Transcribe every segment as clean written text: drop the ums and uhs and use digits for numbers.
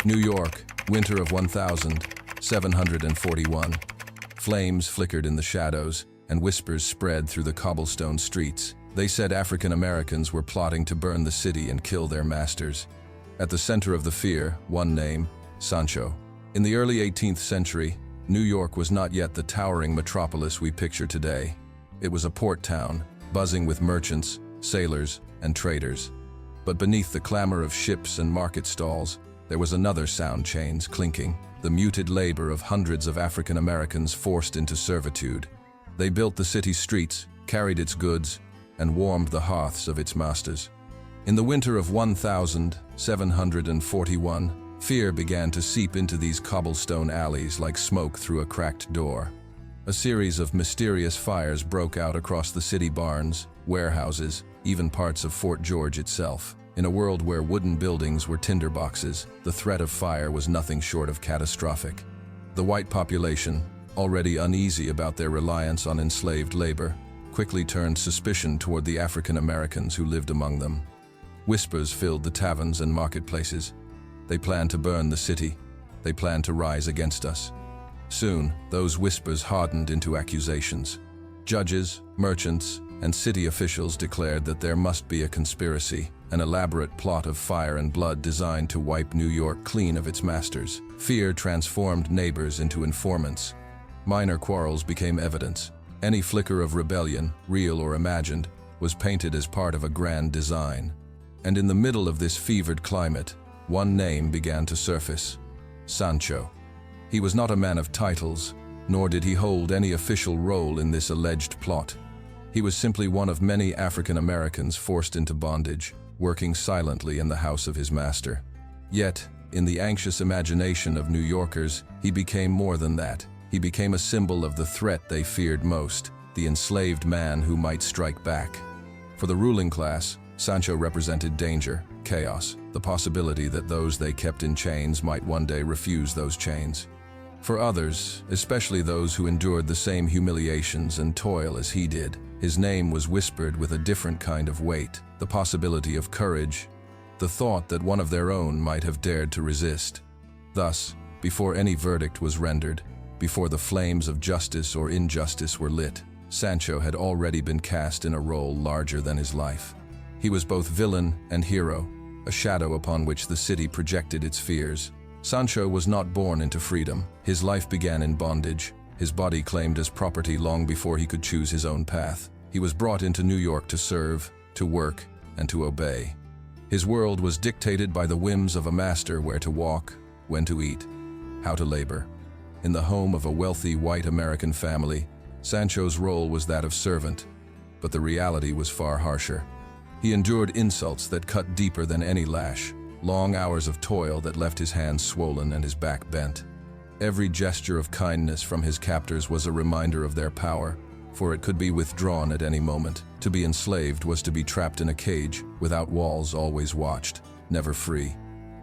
New York, winter of 1741. Flames flickered in the shadows, and whispers spread through the cobblestone streets. They said African Americans were plotting to burn the city and kill their masters. At the center of the fear, one name, Sancho. In the early 18th century, New York was not yet the towering metropolis we picture today. It was a port town, buzzing with merchants, sailors, and traders. But beneath the clamor of ships and market stalls, there was another sound chains clinking, the muted labor of hundreds of African Americans forced into servitude. They built the city's streets, carried its goods, and warmed the hearths of its masters. In the winter of 1741, fear began to seep into these cobblestone alleys like smoke through a cracked door. A series of mysterious fires broke out across the city barns, warehouses, even parts of Fort George itself. In a world where wooden buildings were tinderboxes, the threat of fire was nothing short of catastrophic. The white population, already uneasy about their reliance on enslaved labor, quickly turned suspicion toward the African Americans who lived among them. Whispers filled the taverns and marketplaces. They planned to burn the city. They planned to rise against us. Soon, those whispers hardened into accusations. Judges, merchants, and city officials declared that there must be a conspiracy, an elaborate plot of fire and blood designed to wipe New York clean of its masters. Fear transformed neighbors into informants. Minor quarrels became evidence. Any flicker of rebellion, real or imagined, was painted as part of a grand design. And in the middle of this fevered climate, one name began to surface: Sancho. He was not a man of titles, nor did he hold any official role in this alleged plot. He was simply one of many African Americans forced into bondage, working silently in the house of his master. Yet, in the anxious imagination of New Yorkers, he became more than that. He became a symbol of the threat they feared most, the enslaved man who might strike back. For the ruling class, Sancho represented danger, chaos, the possibility that those they kept in chains might one day refuse those chains. For others, especially those who endured the same humiliations and toil as he did, his name was whispered with a different kind of weight, the possibility of courage, the thought that one of their own might have dared to resist. Thus, before any verdict was rendered, before the flames of justice or injustice were lit, Sancho had already been cast in a role larger than his life. He was both villain and hero, a shadow upon which the city projected its fears. Sancho was not born into freedom. His life began in bondage, his body claimed as property long before he could choose his own path. He was brought into New York to serve, to work, and to obey. His world was dictated by the whims of a master: where to walk, when to eat, how to labor. In the home of a wealthy white American family, Sancho's role was that of servant, but the reality was far harsher. He endured insults that cut deeper than any lash, long hours of toil that left his hands swollen and his back bent. Every gesture of kindness from his captors was a reminder of their power, for it could be withdrawn at any moment. To be enslaved was to be trapped in a cage, without walls, always watched, never free.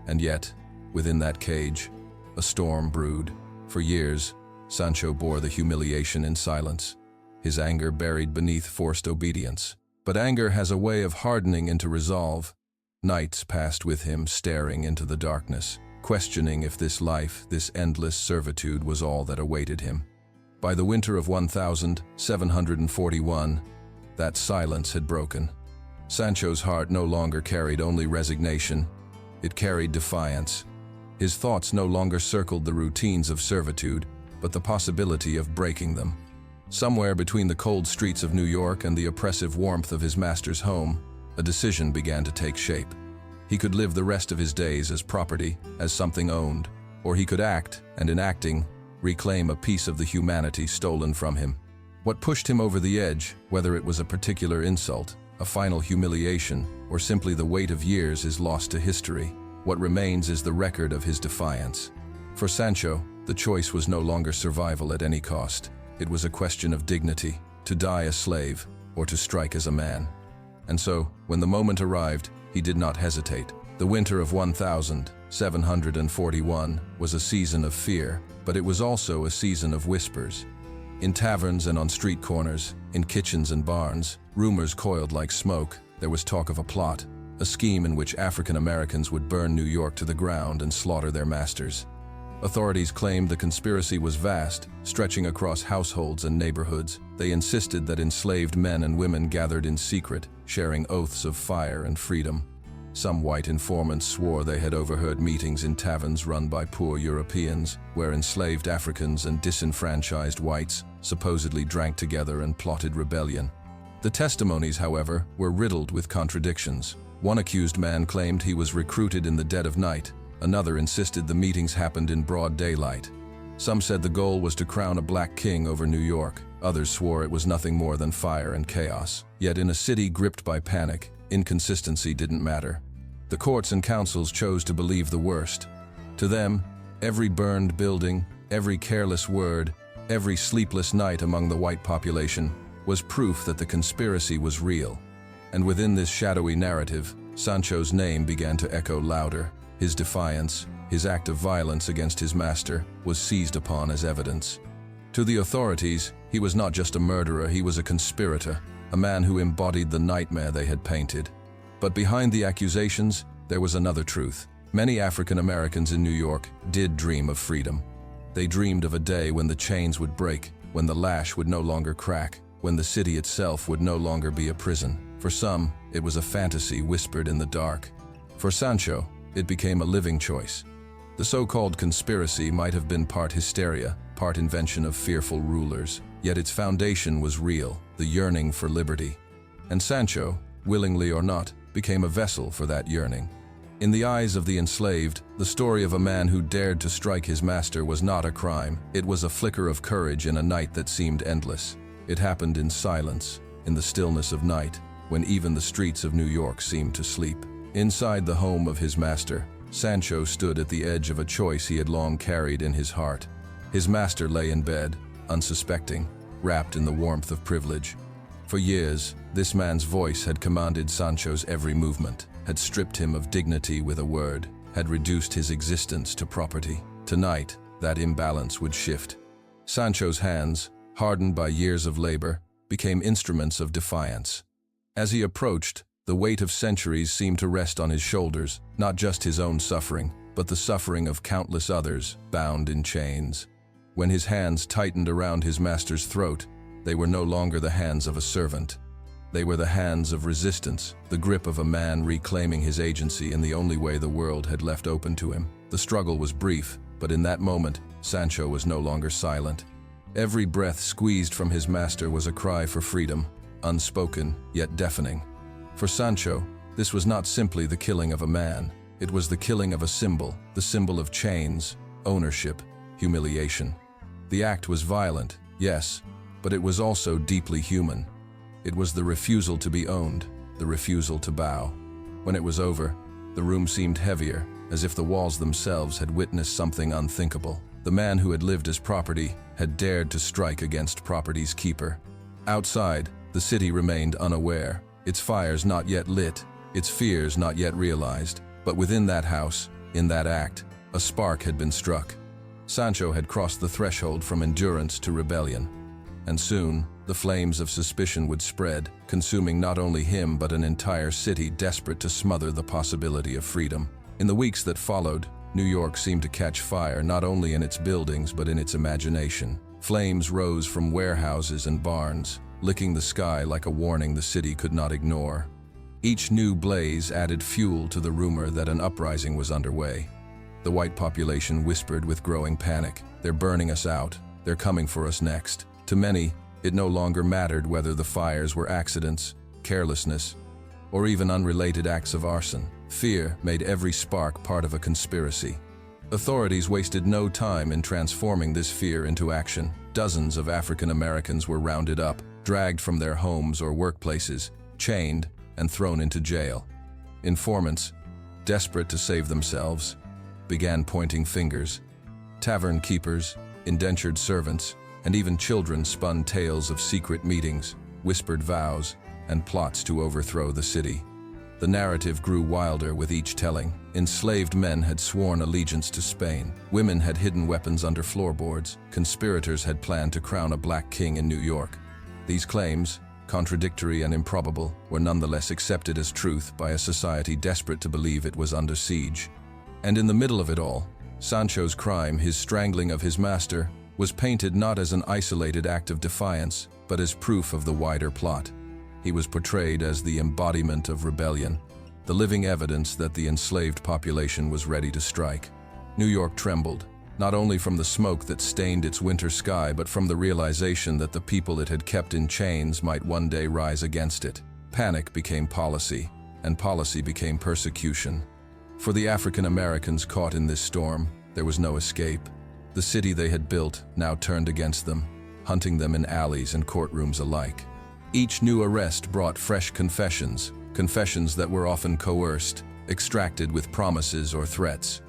And yet, within that cage, a storm brewed. For years, Sancho bore the humiliation in silence, his anger buried beneath forced obedience. But anger has a way of hardening into resolve. Nights passed with him staring into the darkness, questioning if this life, this endless servitude, was all that awaited him. By the winter of 1741, that silence had broken. Sancho's heart no longer carried only resignation, it carried defiance. His thoughts no longer circled the routines of servitude, but the possibility of breaking them. Somewhere between the cold streets of New York and the oppressive warmth of his master's home, a decision began to take shape. He could live the rest of his days as property, as something owned, or he could act, and in acting, reclaim a piece of the humanity stolen from him. What pushed him over the edge, whether it was a particular insult, a final humiliation, or simply the weight of years, is lost to history. What remains is the record of his defiance. For Sancho, the choice was no longer survival at any cost. It was a question of dignity, to die a slave, or to strike as a man. And so, when the moment arrived, he did not hesitate. The winter of 1741 was a season of fear, but it was also a season of whispers. In taverns and on street corners, in kitchens and barns, rumors coiled like smoke. There was talk of a plot, a scheme in which African Americans would burn New York to the ground and slaughter their masters. Authorities claimed the conspiracy was vast, stretching across households and neighborhoods. They insisted that enslaved men and women gathered in secret, sharing oaths of fire and freedom. Some white informants swore they had overheard meetings in taverns run by poor Europeans, where enslaved Africans and disenfranchised whites supposedly drank together and plotted rebellion. The testimonies, however, were riddled with contradictions. One accused man claimed he was recruited in the dead of night. Another insisted the meetings happened in broad daylight. Some said the goal was to crown a black king over New York. Others swore it was nothing more than fire and chaos. Yet in a city gripped by panic, inconsistency didn't matter. The courts and councils chose to believe the worst. To them, every burned building, every careless word, every sleepless night among the white population was proof that the conspiracy was real. And within this shadowy narrative, Sancho's name began to echo louder. His defiance, his act of violence against his master, was seized upon as evidence. To the authorities, he was not just a murderer, he was a conspirator, a man who embodied the nightmare they had painted. But behind the accusations, there was another truth. Many African Americans in New York did dream of freedom. They dreamed of a day when the chains would break, when the lash would no longer crack, when the city itself would no longer be a prison. For some, it was a fantasy whispered in the dark. For Sancho, it became a living choice. The so-called conspiracy might have been part hysteria, part invention of fearful rulers, yet its foundation was real, the yearning for liberty. And Sancho, willingly or not, became a vessel for that yearning. In the eyes of the enslaved, the story of a man who dared to strike his master was not a crime. It was a flicker of courage in a night that seemed endless. It happened in silence, in the stillness of night, when even the streets of New York seemed to sleep. Inside the home of his master, Sancho stood at the edge of a choice he had long carried in his heart. His master lay in bed, unsuspecting, wrapped in the warmth of privilege. For years, this man's voice had commanded Sancho's every movement, had stripped him of dignity with a word, had reduced his existence to property. Tonight, that imbalance would shift. Sancho's hands, hardened by years of labor, became instruments of defiance. As he approached, the weight of centuries seemed to rest on his shoulders, not just his own suffering, but the suffering of countless others, bound in chains. When his hands tightened around his master's throat, they were no longer the hands of a servant. They were the hands of resistance, the grip of a man reclaiming his agency in the only way the world had left open to him. The struggle was brief, but in that moment, Sancho was no longer silent. Every breath squeezed from his master was a cry for freedom, unspoken yet deafening. For Sancho, this was not simply the killing of a man. It was the killing of a symbol, the symbol of chains, ownership, humiliation. The act was violent, yes, but it was also deeply human. It was the refusal to be owned, the refusal to bow. When it was over, the room seemed heavier, as if the walls themselves had witnessed something unthinkable. The man who had lived as property had dared to strike against property's keeper. Outside, the city remained unaware, its fires not yet lit, its fears not yet realized. But within that house, in that act, a spark had been struck. Sancho had crossed the threshold from endurance to rebellion. And soon, the flames of suspicion would spread, consuming not only him but an entire city desperate to smother the possibility of freedom. In the weeks that followed, New York seemed to catch fire not only in its buildings but in its imagination. Flames rose from warehouses and barns, licking the sky like a warning the city could not ignore. Each new blaze added fuel to the rumor that an uprising was underway. The white population whispered with growing panic, "They're burning us out. They're coming for us next." To many, it no longer mattered whether the fires were accidents, carelessness, or even unrelated acts of arson. Fear made every spark part of a conspiracy. Authorities wasted no time in transforming this fear into action. Dozens of African Americans were rounded up, dragged from their homes or workplaces, chained, and thrown into jail. Informants, desperate to save themselves, began pointing fingers. Tavern keepers, indentured servants, and even children spun tales of secret meetings, whispered vows, and plots to overthrow the city. The narrative grew wilder with each telling. Enslaved men had sworn allegiance to Spain. Women had hidden weapons under floorboards. Conspirators had planned to crown a black king in New York. These claims, contradictory and improbable, were nonetheless accepted as truth by a society desperate to believe it was under siege. And in the middle of it all, Sancho's crime, his strangling of his master, was painted not as an isolated act of defiance, but as proof of the wider plot. He was portrayed as the embodiment of rebellion, the living evidence that the enslaved population was ready to strike. New York trembled, not only from the smoke that stained its winter sky, but from the realization that the people it had kept in chains might one day rise against it. Panic became policy, and policy became persecution. For the African Americans caught in this storm, there was no escape. The city they had built now turned against them, hunting them in alleys and courtrooms alike. Each new arrest brought fresh confessions that were often coerced, extracted with promises or threats.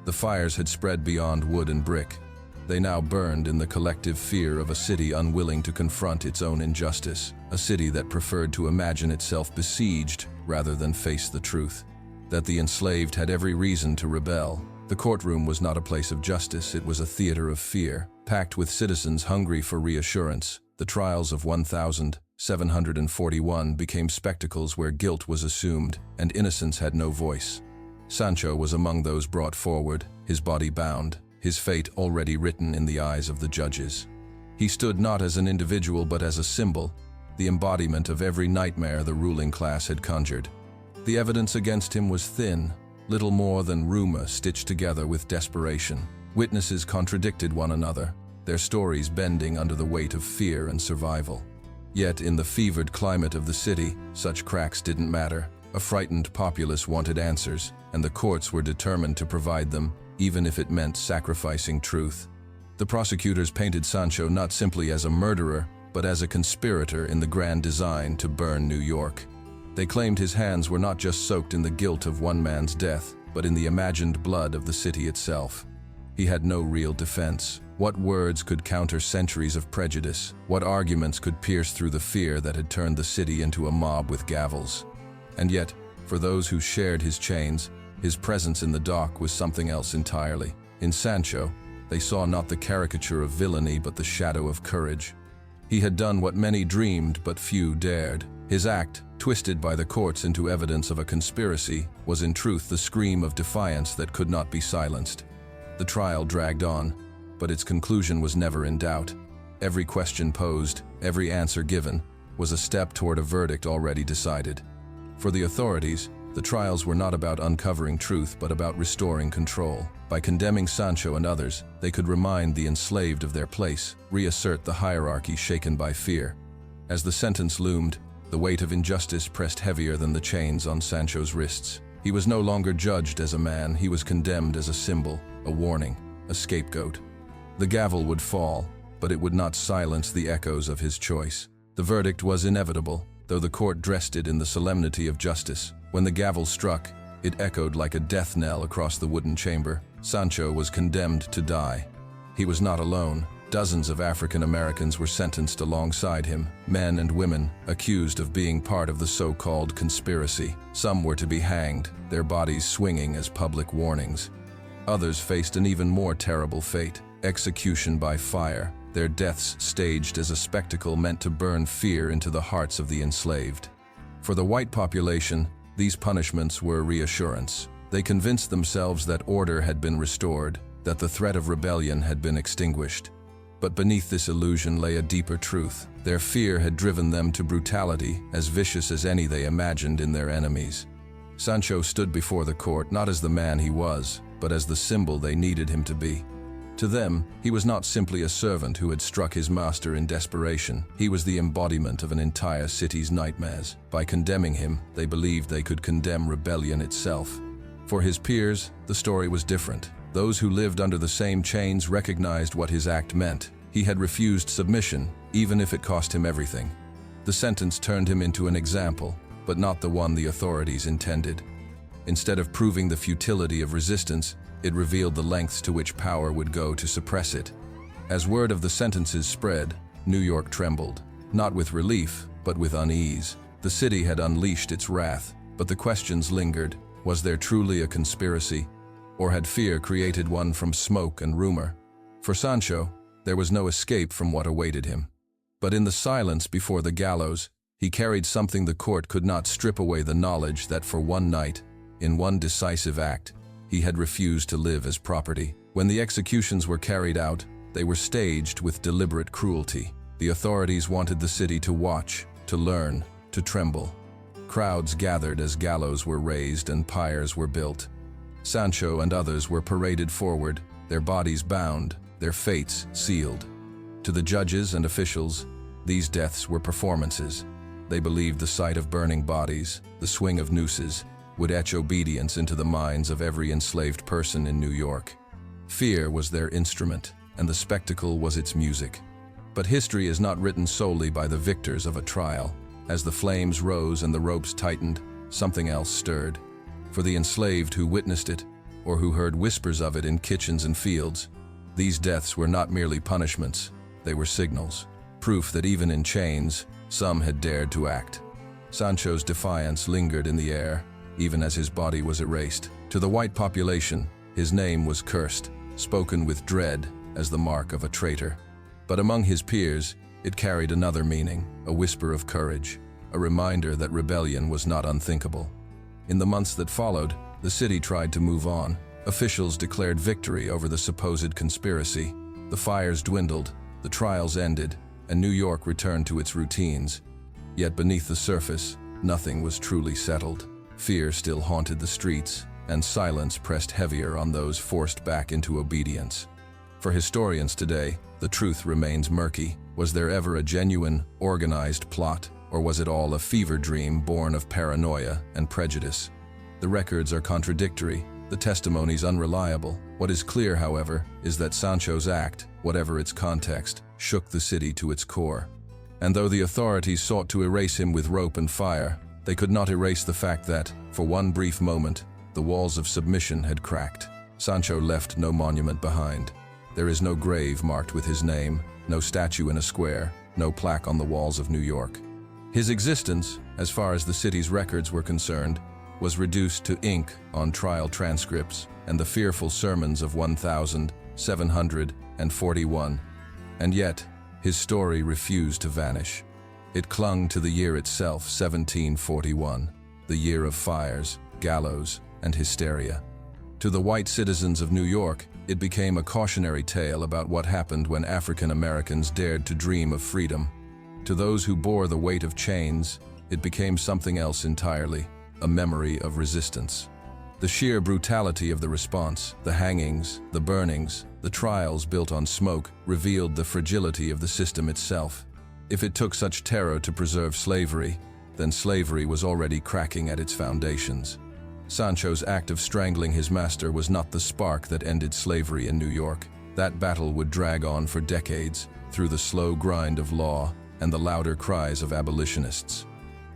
The fires had spread beyond wood and brick. They now burned in the collective fear of a city unwilling to confront its own injustice, a city that preferred to imagine itself besieged rather than face the truth. That the enslaved had every reason to rebel. The courtroom was not a place of justice, it was a theater of fear, packed with citizens hungry for reassurance. The trials of 1,741 became spectacles where guilt was assumed and innocence had no voice. Sancho was among those brought forward, his body bound, his fate already written in the eyes of the judges. He stood not as an individual but as a symbol, the embodiment of every nightmare the ruling class had conjured. The evidence against him was thin, little more than rumor stitched together with desperation. Witnesses contradicted one another, their stories bending under the weight of fear and survival. Yet in the fevered climate of the city, such cracks didn't matter. A frightened populace wanted answers, and the courts were determined to provide them, even if it meant sacrificing truth. The prosecutors painted Sancho not simply as a murderer, but as a conspirator in the grand design to burn New York. They claimed his hands were not just soaked in the guilt of one man's death, but in the imagined blood of the city itself. He had no real defense. What words could counter centuries of prejudice? What arguments could pierce through the fear that had turned the city into a mob with gavels? And yet, for those who shared his chains, his presence in the dock was something else entirely. In Sancho, they saw not the caricature of villainy but the shadow of courage. He had done what many dreamed but few dared. His act, twisted by the courts into evidence of a conspiracy, was in truth the scream of defiance that could not be silenced. The trial dragged on, but its conclusion was never in doubt. Every question posed, every answer given, was a step toward a verdict already decided. For the authorities, the trials were not about uncovering truth but about restoring control. By condemning Sancho and others, they could remind the enslaved of their place, reassert the hierarchy shaken by fear. As the sentence loomed, the weight of injustice pressed heavier than the chains on Sancho's wrists. He was no longer judged as a man, he was condemned as a symbol, a warning, a scapegoat. The gavel would fall, but it would not silence the echoes of his choice. The verdict was inevitable, though the court dressed it in the solemnity of justice. When the gavel struck, it echoed like a death knell across the wooden chamber. Sancho was condemned to die. He was not alone. Dozens of African Americans were sentenced alongside him, men and women, accused of being part of the so-called conspiracy. Some were to be hanged, their bodies swinging as public warnings. Others faced an even more terrible fate, execution by fire, their deaths staged as a spectacle meant to burn fear into the hearts of the enslaved. For the white population, these punishments were reassurance. They convinced themselves that order had been restored, that the threat of rebellion had been extinguished. But beneath this illusion lay a deeper truth. Their fear had driven them to brutality, as vicious as any they imagined in their enemies. Sancho stood before the court not as the man he was, but as the symbol they needed him to be. To them, he was not simply a servant who had struck his master in desperation. He was the embodiment of an entire city's nightmares. By condemning him, they believed they could condemn rebellion itself. For his peers, the story was different. Those who lived under the same chains recognized what his act meant. He had refused submission, even if it cost him everything. The sentence turned him into an example, but not the one the authorities intended. Instead of proving the futility of resistance, it revealed the lengths to which power would go to suppress it. As word of the sentences spread, New York trembled, not with relief, but with unease. The city had unleashed its wrath, but the questions lingered. Was there truly a conspiracy? Or had fear created one from smoke and rumor? For Sancho, there was no escape from what awaited him. But in the silence before the gallows, He carried something the court could not strip away: the knowledge that for one night, in one decisive act, he had refused to live as property. When the executions were carried out, they were staged with deliberate cruelty. The authorities wanted the city to watch, to learn, to tremble. Crowds gathered as gallows were raised and pyres were built. Sancho and others were paraded forward, their bodies bound, their fates sealed. To the judges and officials, these deaths were performances. They believed the sight of burning bodies, the swing of nooses, would etch obedience into the minds of every enslaved person in New York. Fear was their instrument, and the spectacle was its music. But history is not written solely by the victors of a trial. As the flames rose and the ropes tightened, something else stirred. For the enslaved who witnessed it, or who heard whispers of it in kitchens and fields, these deaths were not merely punishments, they were signals. Proof that even in chains, some had dared to act. Sancho's defiance lingered in the air, even as his body was erased. To the white population, his name was cursed, spoken with dread as the mark of a traitor. But among his peers, it carried another meaning, a whisper of courage, a reminder that rebellion was not unthinkable. In the months that followed, the city tried to move on. Officials declared victory over the supposed conspiracy. The fires dwindled, the trials ended, and New York returned to its routines. Yet beneath the surface, nothing was truly settled. Fear still haunted the streets, and silence pressed heavier on those forced back into obedience. For historians today, the truth remains murky. Was there ever a genuine, organized plot, or was it all a fever dream born of paranoia and prejudice? The records are contradictory, the testimonies unreliable. What is clear, however, is that Sancho's act, whatever its context, shook the city to its core. And though the authorities sought to erase him with rope and fire, they could not erase the fact that, for one brief moment, the walls of submission had cracked. Sancho left no monument behind. There is no grave marked with his name, no statue in a square, no plaque on the walls of New York. His existence, as far as the city's records were concerned, was reduced to ink on trial transcripts and the fearful sermons of 1741. And yet, his story refused to vanish. It clung to the year itself, 1741, the year of fires, gallows, and hysteria. To the white citizens of New York, it became a cautionary tale about what happened when African Americans dared to dream of freedom. To those who bore the weight of chains, it became something else entirely, a memory of resistance. The sheer brutality of the response, the hangings, the burnings, the trials built on smoke, revealed the fragility of the system itself. If it took such terror to preserve slavery, then slavery was already cracking at its foundations. Sancho's act of strangling his master was not the spark that ended slavery in New York. That battle would drag on for decades, through the slow grind of law and the louder cries of abolitionists.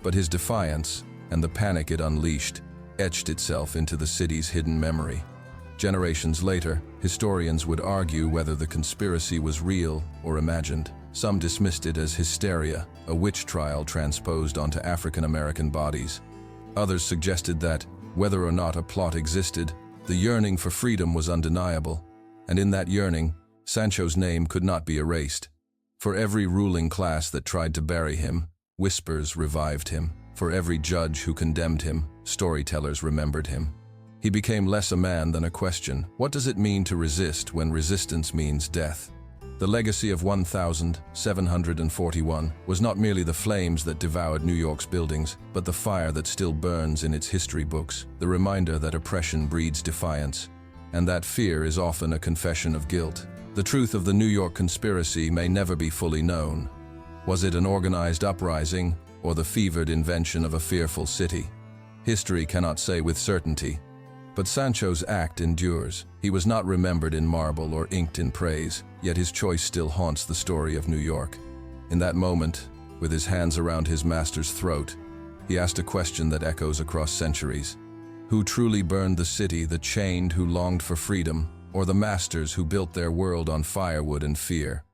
But his defiance, and the panic it unleashed, etched itself into the city's hidden memory. Generations later, historians would argue whether the conspiracy was real or imagined. Some dismissed it as hysteria, a witch trial transposed onto African American bodies. Others suggested that, whether or not a plot existed, the yearning for freedom was undeniable, and in that yearning, Sancho's name could not be erased. For every ruling class that tried to bury him, whispers revived him. For every judge who condemned him, storytellers remembered him. He became less a man than a question. What does it mean to resist when resistance means death? The legacy of 1741 was not merely the flames that devoured New York's buildings, but the fire that still burns in its history books, the reminder that oppression breeds defiance, and that fear is often a confession of guilt. The truth of the New York conspiracy may never be fully known. Was it an organized uprising, or the fevered invention of a fearful city? History cannot say with certainty, but Sancho's act endures. He was not remembered in marble or inked in praise, yet his choice still haunts the story of New York. In that moment, with his hands around his master's throat, he asked a question that echoes across centuries. Who truly burned the city, the chained who longed for freedom, or the masters who built their world on firewood and fear?